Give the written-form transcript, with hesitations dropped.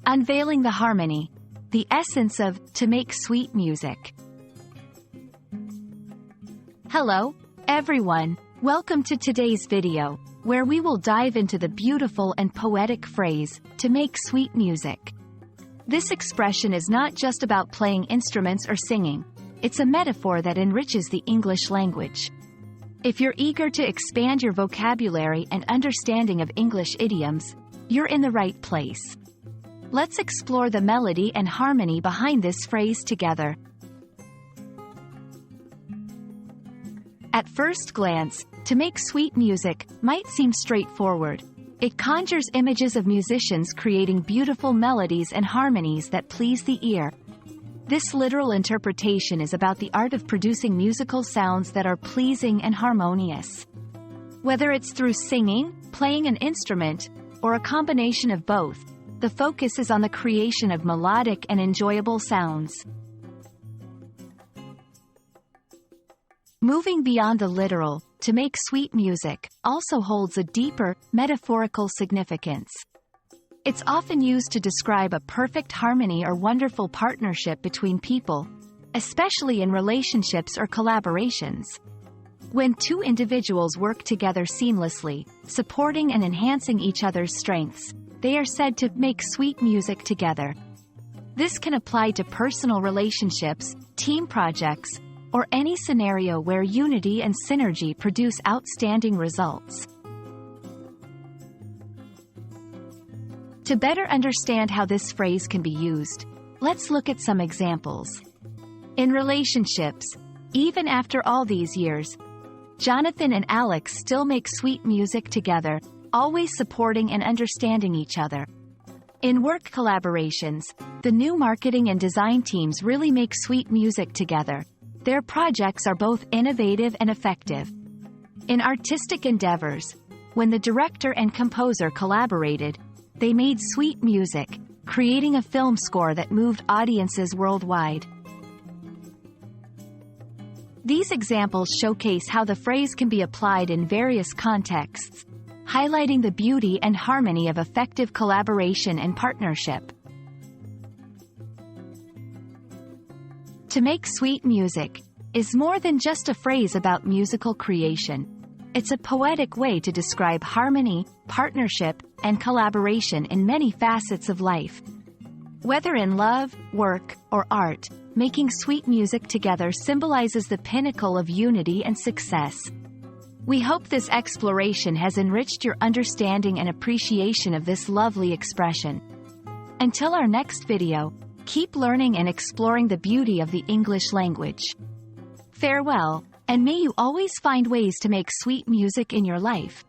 Unveiling the Harmony, the essence of to make sweet music. Hello, everyone. Welcome to today's video, where we will dive into the beautiful and poetic phrase, to make sweet music. This expression is not just about playing instruments or singing. It's a metaphor that enriches the English language. If you're eager to expand your vocabulary and understanding of English idioms, you're in the right place. Let's explore the melody and harmony behind this phrase together. At first glance, to make sweet music might seem straightforward. It conjures images of musicians creating beautiful melodies and harmonies that please the ear. This literal interpretation is about the art of producing musical sounds that are pleasing and harmonious. Whether it's through singing, playing an instrument, or a combination of both, the focus is on the creation of melodic and enjoyable sounds. Moving beyond the literal, to make sweet music also holds a deeper, metaphorical significance. It's often used to describe a perfect harmony or wonderful partnership between people, especially in relationships or collaborations. When two individuals work together seamlessly, supporting and enhancing each other's strengths, they are said to make sweet music together. This can apply to personal relationships, team projects, or any scenario where unity and synergy produce outstanding results. To better understand how this phrase can be used, let's look at some examples. In relationships, even after all these years, Jonathan and Alex still make sweet music together, always supporting and understanding each other. In work collaborations, the new marketing and design teams really make sweet music together. Their projects are both innovative and effective. In artistic endeavors, when the director and composer collaborated, they made sweet music, creating a film score that moved audiences worldwide. These examples showcase how the phrase can be applied in various contexts, highlighting the beauty and harmony of effective collaboration and partnership. To make sweet music is more than just a phrase about musical creation. It's a poetic way to describe harmony, partnership, and collaboration in many facets of life. Whether in love, work, or art, making sweet music together symbolizes the pinnacle of unity and success. We hope this exploration has enriched your understanding and appreciation of this lovely expression. Until our next video, keep learning and exploring the beauty of the English language. Farewell, and may you always find ways to make sweet music in your life.